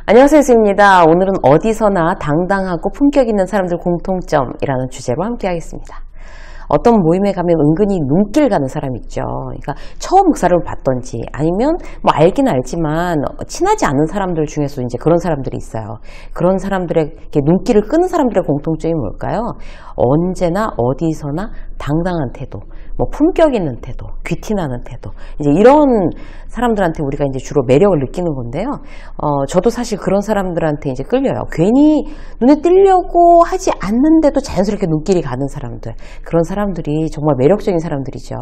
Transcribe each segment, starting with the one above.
안녕하세요, 수입니다. 오늘은 어디서나 당당하고 품격 있는 사람들 공통점이라는 주제로 함께 하겠습니다. 어떤 모임에 가면 은근히 눈길 가는 사람 있죠. 그러니까 처음 그 사람을 봤던지 아니면 뭐 알긴 알지만 친하지 않은 사람들 중에서 이제 그런 사람들이 있어요. 그런 사람들의 눈길을 끄는 사람들의 공통점이 뭘까요? 언제나 어디서나 당당한 태도, 뭐 품격 있는 태도, 귀티나는 태도, 이제 이런 사람들한테 우리가 이제 주로 매력을 느끼는 건데요. 저도 사실 그런 사람들한테 이제 끌려요. 괜히 눈에 띄려고 하지 않는데도 자연스럽게 눈길이 가는 사람들, 그런 사람들이 정말 매력적인 사람들이죠.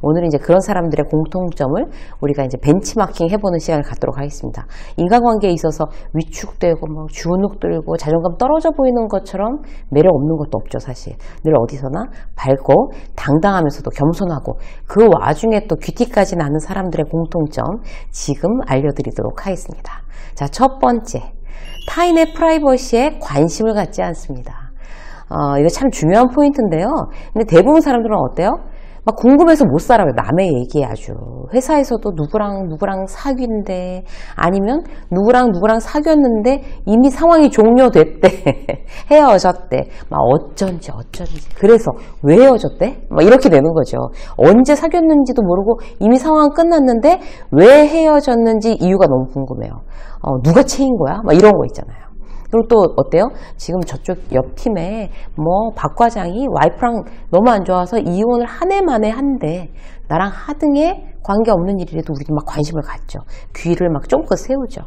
오늘은 이제 그런 사람들의 공통점을 우리가 이제 벤치마킹 해보는 시간을 갖도록 하겠습니다. 인간관계에 있어서 위축되고 막 주눅 들고 자존감 떨어져 보이는 것처럼 매력 없는 것도 없죠, 사실. 늘 어디서나 밝고 당당하면서도 겸손하고 그 와중에 또 귀티까지 나는 사람들의 공통점 지금 알려드리도록 하겠습니다. 자, 첫 번째, 타인의 프라이버시에 관심을 갖지 않습니다. 이거 참 중요한 포인트인데요. 근데 대부분 사람들은 어때요? 막 궁금해서 못 살아요. 남의 얘기에 아주. 회사에서도 누구랑 사귄대, 아니면 누구랑 사귀었는데 이미 상황이 종료됐대. 헤어졌대. 막 어쩐지. 그래서 왜 헤어졌대? 막 이렇게 되는 거죠. 언제 사귀었는지도 모르고 이미 상황은 끝났는데 왜 헤어졌는지 이유가 너무 궁금해요. 누가 체인 거야? 막 이런 거 있잖아요. 그리고 또 어때요? 지금 저쪽 옆 팀에 뭐 박 과장이 와이프랑 너무 안 좋아서 이혼을 한 해 만에 한대. 나랑 하등에 관계없는 일이라도 우리도 막 관심을 갖죠. 귀를 막 쫑긋 세우죠.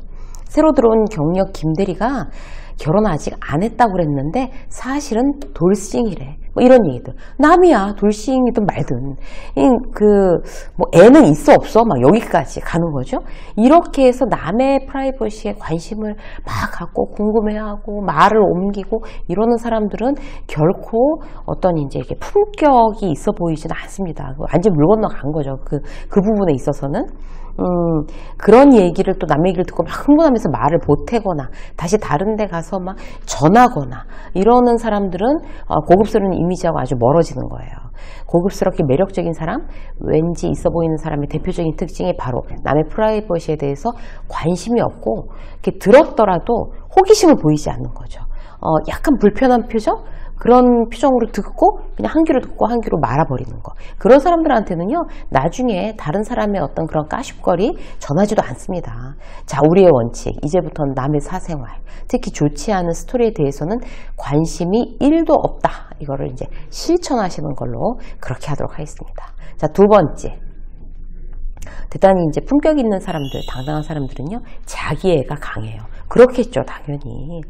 새로 들어온 경력 김대리가 결혼 아직 안 했다고 그랬는데 사실은 돌싱이래. 뭐 이런 얘기들. 남이야, 돌싱이든 말든. 뭐 애는 있어 없어? 막 여기까지 가는 거죠. 이렇게 해서 남의 프라이버시에 관심을 막 갖고 궁금해하고 말을 옮기고 이러는 사람들은 결코 어떤 이제 이게 품격이 있어 보이지는 않습니다. 완전 물 건너간 거죠. 그 부분에 있어서는. 그런 얘기를 또 남 얘기를 듣고 막 흥분하면서 말을 보태거나 다시 다른 데 가서 막 전하거나 이러는 사람들은 고급스러운 이미지하고 아주 멀어지는 거예요. 고급스럽게 매력적인 사람, 왠지 있어 보이는 사람의 대표적인 특징이 바로 남의 프라이버시에 대해서 관심이 없고 이렇게 들었더라도 호기심을 보이지 않는 거죠. 약간 불편한 표정? 그런 표정으로 듣고 그냥 한 귀로 듣고 한 귀로 말아버리는 거. 그런 사람들한테는요, 나중에 다른 사람의 어떤 그런 까십거리 전하지도 않습니다. 자, 우리의 원칙. 이제부터는 남의 사생활, 특히 좋지 않은 스토리에 대해서는 관심이 1도 없다. 이거를 이제 실천하시는 걸로 그렇게 하도록 하겠습니다. 자, 두 번째. 대단히 이제 품격 있는 사람들, 당당한 사람들은요, 자기애가 강해요. 그렇겠죠, 당연히.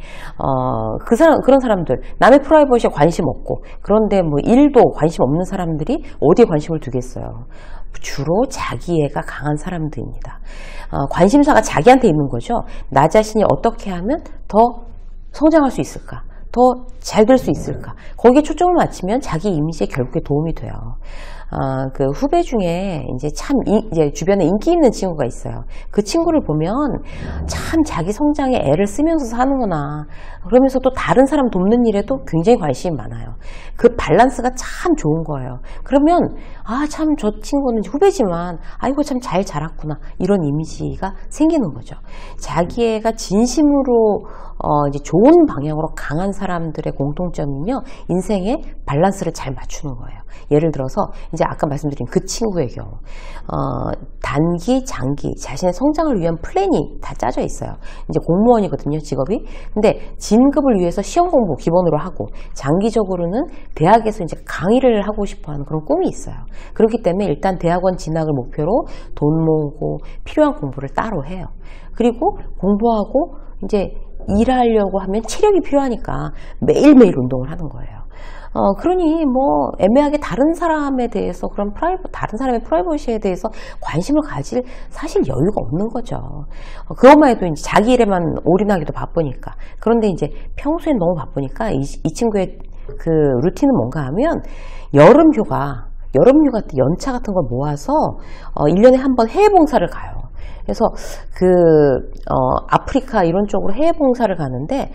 그런 사람들, 남의 프라이버시에 관심 없고, 그런데 뭐 일도 관심 없는 사람들이 어디에 관심을 두겠어요? 주로 자기애가 강한 사람들입니다. 관심사가 자기한테 있는 거죠. 나 자신이 어떻게 하면 더 성장할 수 있을까? 더 잘 될 수 있을까? 거기에 초점을 맞추면 자기 이미지에 결국에 도움이 돼요. 그 후배 중에 이제 이제 주변에 인기 있는 친구가 있어요. 그 친구를 보면 참 자기 성장에 애를 쓰면서 사는구나. 그러면서 또 다른 사람 돕는 일에도 굉장히 관심이 많아요. 그 밸런스가 참 좋은 거예요. 그러면 참 저 친구는 후배지만 아이고 참 잘 자랐구나. 이런 이미지가 생기는 거죠. 자기애가 진심으로 이제 좋은 방향으로 강한 사람들의 공통점은요, 인생의 밸런스를 잘 맞추는 거예요. 예를 들어서 이제 아까 말씀드린 그 친구의 경우, 단기, 장기 자신의 성장을 위한 플랜이 다 짜져 있어요. 이제 공무원이거든요, 직업이. 근데 진급을 위해서 시험 공부 기본으로 하고, 장기적으로는 대학에서 이제 강의를 하고 싶어하는 그런 꿈이 있어요. 그렇기 때문에 일단 대학원 진학을 목표로 돈 모으고 필요한 공부를 따로 해요. 그리고 공부하고 이제 일하려고 하면 체력이 필요하니까 매일매일 운동을 하는 거예요. 그러니 뭐 애매하게 다른 사람에 대해서 다른 사람의 프라이버시에 대해서 관심을 가질 사실 여유가 없는 거죠. 그것만 해도 이제 자기 일에만 올인하기도 바쁘니까. 그런데 이제 평소에 너무 바쁘니까 이 친구의 그 루틴은 뭔가 하면 여름휴가 때 연차 같은 걸 모아서 1년에 한 번 해외 봉사를 가요. 그래서 아프리카 이런 쪽으로 해외 봉사를 가는데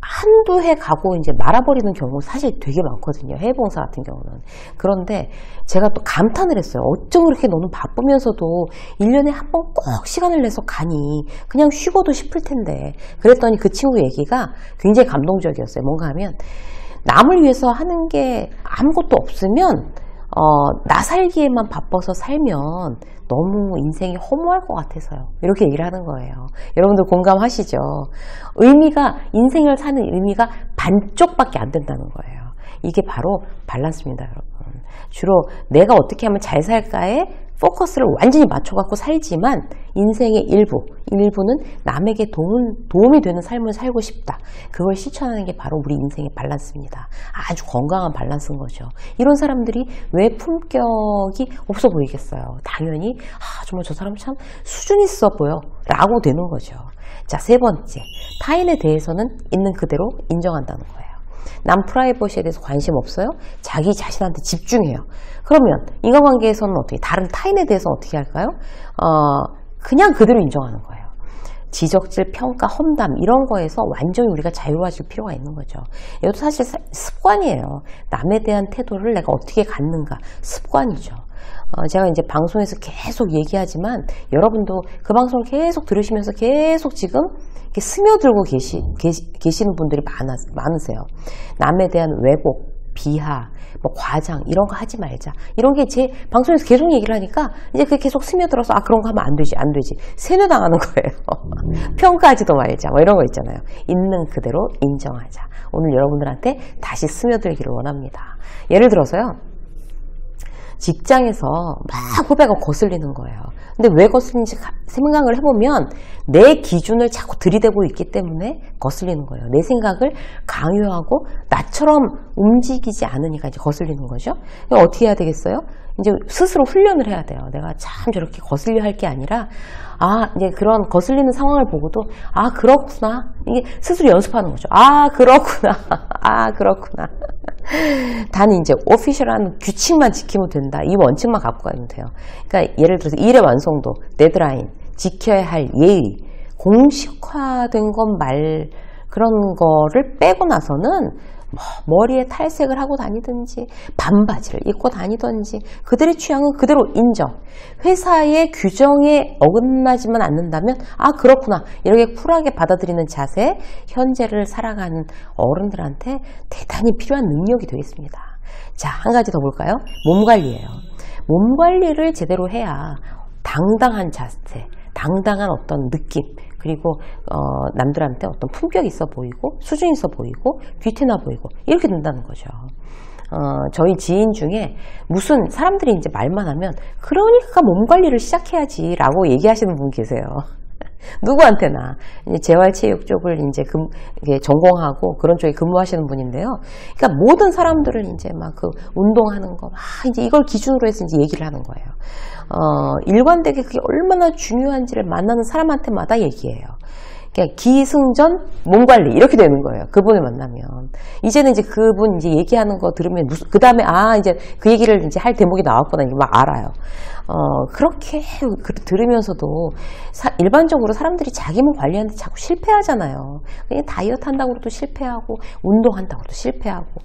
한두 해 가고 이제 말아버리는 경우 사실 되게 많거든요. 해외봉사 같은 경우는. 그런데 제가 또 감탄을 했어요. 어쩜 그렇게 너는 바쁘면서도 1년에 한 번 꼭 시간을 내서 가니. 그냥 쉬고도 싶을 텐데. 그랬더니 그 친구 얘기가 굉장히 감동적이었어요. 뭔가 하면 남을 위해서 하는 게 아무것도 없으면 나 살기에만 바빠서 살면 너무 인생이 허무할 것 같아서요. 이렇게 얘기를 하는 거예요. 여러분들 공감하시죠? 인생을 사는 의미가 반쪽밖에 안 된다는 거예요. 이게 바로 밸런스입니다, 여러분. 주로 내가 어떻게 하면 잘 살까에 포커스를 완전히 맞춰갖고 살지만 인생의 일부는 남에게 도움이 되는 삶을 살고 싶다. 그걸 실천하는 게 바로 우리 인생의 밸런스입니다. 아주 건강한 밸런스인 거죠. 이런 사람들이 왜 품격이 없어 보이겠어요? 당연히 정말 저 사람 참 수준 있어 보여 라고 되는 거죠. 자, 세 번째, 타인에 대해서는 있는 그대로 인정한다는 거예요. 남 프라이버시에 대해서 관심 없어요? 자기 자신한테 집중해요. 그러면 인간관계에서는 어떻게, 다른 타인에 대해서는 어떻게 할까요? 그냥 그대로 인정하는 거예요. 지적질, 평가, 험담 이런 거에서 완전히 우리가 자유로워질 필요가 있는 거죠. 이것도 사실 습관이에요. 남에 대한 태도를 내가 어떻게 갖는가, 습관이죠. 제가 이제 방송에서 계속 얘기하지만 여러분도 그 방송을 계속 들으시면서 계속 지금 이렇게 스며들고 계시는 분들이 많으세요. 남에 대한 왜곡, 비하, 뭐 과장 이런 거 하지 말자. 이런 게 제 방송에서 계속 얘기를 하니까 이제 그게 계속 스며들어서 그런 거 하면 안 되지. 세뇌당하는 거예요. 평가하지도 말자. 뭐 이런 거 있잖아요. 있는 그대로 인정하자. 오늘 여러분들한테 다시 스며들기를 원합니다. 예를 들어서요. 직장에서 막 후배가 거슬리는 거예요. 근데 왜 거슬리는지 생각을 해보면 내 기준을 자꾸 들이대고 있기 때문에 거슬리는 거예요. 내 생각을 강요하고 나처럼 움직이지 않으니까 이제 거슬리는 거죠. 어떻게 해야 되겠어요? 이제 스스로 훈련을 해야 돼요. 내가 참 저렇게 거슬려 할 게 아니라 이제 그런 거슬리는 상황을 보고도 그렇구나. 이게 스스로 연습하는 거죠. 그렇구나. 그렇구나. 단 이제 오피셜한 규칙만 지키면 된다. 이 원칙만 갖고 가면 돼요. 그러니까 예를 들어서 일의 완성도, 데드라인, 지켜야 할 예의, 공식화된 그런 거를 빼고 나서는 머리에 탈색을 하고 다니든지 반바지를 입고 다니든지 그들의 취향은 그대로 인정. 회사의 규정에 어긋나지만 않는다면 그렇구나. 이렇게 쿨하게 받아들이는 자세, 현재를 살아가는 어른들한테 대단히 필요한 능력이 되겠습니다. 자, 한 가지 더 볼까요? 몸 관리예요. 몸 관리를 제대로 해야 당당한 자세, 당당한 어떤 느낌, 그리고 남들한테 어떤 품격이 있어 보이고 수준 있어 보이고 귀티나 보이고 이렇게 된다는 거죠. 저희 지인 중에 무슨 사람들이 이제 말만 하면 그러니까 몸 관리를 시작해야지 라고 얘기하시는 분 계세요. 누구한테나 재활체육 쪽을 이제 전공하고 그런 쪽에 근무하시는 분인데요. 그러니까 모든 사람들을 이제 막 그 운동하는 거, 이제 이걸 기준으로 해서 이제 얘기를 하는 거예요. 일관되게 그게 얼마나 중요한지를 만나는 사람한테마다 얘기해요. 그러니까 기승전 몸관리 이렇게 되는 거예요. 그분을 만나면 이제는 이제 그분 이제 얘기하는 거 들으면 그 다음에 이제 그 얘기를 이제 할 대목이 나왔구나 이게 막 알아요. 그렇게 들으면서도 일반적으로 사람들이 자기 몸 관리하는데 자꾸 실패하잖아요. 그냥 다이어트 한다고 해도 실패하고 운동한다고 해도 실패하고.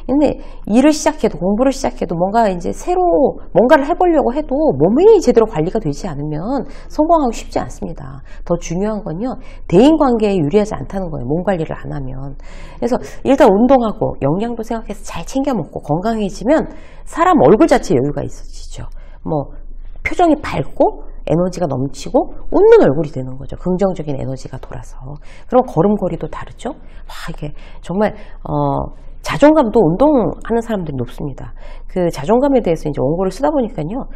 근데 일을 시작해도 공부를 시작해도 뭔가 이제 새로 뭔가를 해보려고 해도 몸이 제대로 관리가 되지 않으면 성공하기 쉽지 않습니다. 더 중요한 건요, 대인관계에 유리하지 않다는 거예요. 몸 관리를 안 하면. 그래서 일단 운동하고 영양도 생각해서 잘 챙겨 먹고 건강해지면 사람 얼굴 자체에 여유가 있어지죠. 표정이 밝고 에너지가 넘치고 웃는 얼굴이 되는 거죠. 긍정적인 에너지가 돌아서. 그럼 걸음걸이도 다르죠. 이게 정말 자존감도 운동하는 사람들이 높습니다. 그 자존감에 대해서 이제 원고를 쓰다 보니까요,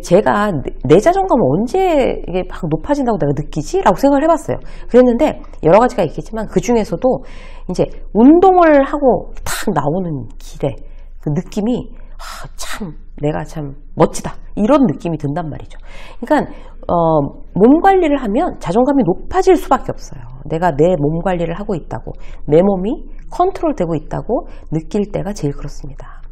제가 내 자존감은 언제 이게 막 높아진다고 내가 느끼지? 라고 생각을 해봤어요. 그랬는데 여러 가지가 있겠지만 그 중에서도 이제 운동을 하고 탁 나오는 길에 그 느낌이 내가 참 멋지다. 이런 느낌이 든단 말이죠. 그러니까 몸 관리를 하면 자존감이 높아질 수밖에 없어요. 내가 내 몸 관리를 하고 있다고, 내 몸이 컨트롤되고 있다고 느낄 때가 제일 그렇습니다.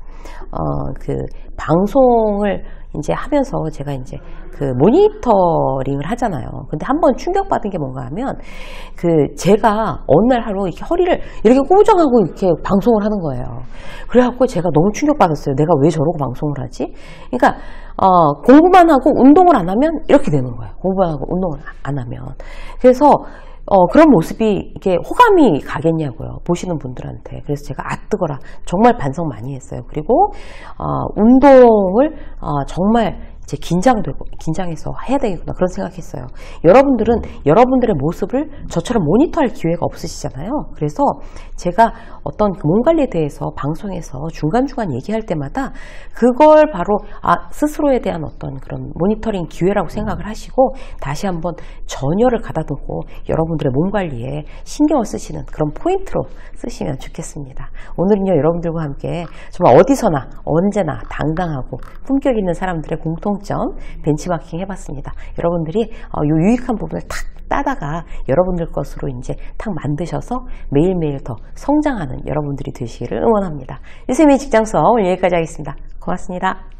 방송을 이제 하면서 제가 이제 그 모니터링을 하잖아요. 근데 한번 충격받은 게 뭔가 하면 제가 어느 날 하루 이렇게 허리를 이렇게 꼬부정하고 이렇게 방송을 하는 거예요. 그래갖고 제가 너무 충격받았어요. 내가 왜 저러고 방송을 하지? 그러니까 공부만 하고 운동을 안 하면 이렇게 되는 거예요. 공부만 하고 운동을 안 하면. 그래서 그런 모습이 이게 호감이 가겠냐고요. 보시는 분들한테. 그래서 제가 뜨거라. 정말 반성 많이 했어요. 그리고, 운동을, 정말 이제 긴장해서 해야 되겠구나. 그런 생각했어요. 여러분들은 여러분들의 모습을 저처럼 모니터할 기회가 없으시잖아요. 그래서 제가 어떤 몸 관리에 대해서 방송에서 중간중간 얘기할 때마다 그걸 바로 스스로에 대한 어떤 그런 모니터링 기회라고 생각을 하시고 다시 한번 전열을 가다두고 여러분들의 몸 관리에 신경을 쓰시는 그런 포인트로 쓰시면 좋겠습니다. 오늘은요, 여러분들과 함께 정말 어디서나 언제나 당당하고 품격 있는 사람들의 공통점 벤치마킹 해봤습니다. 여러분들이 이 유익한 부분을 탁 따다가 여러분들 것으로 이제 탁 만드셔서 매일매일 더 성장하는 여러분들이 되시기를 응원합니다. 유세민의 직장서 오늘 여기까지 하겠습니다. 고맙습니다.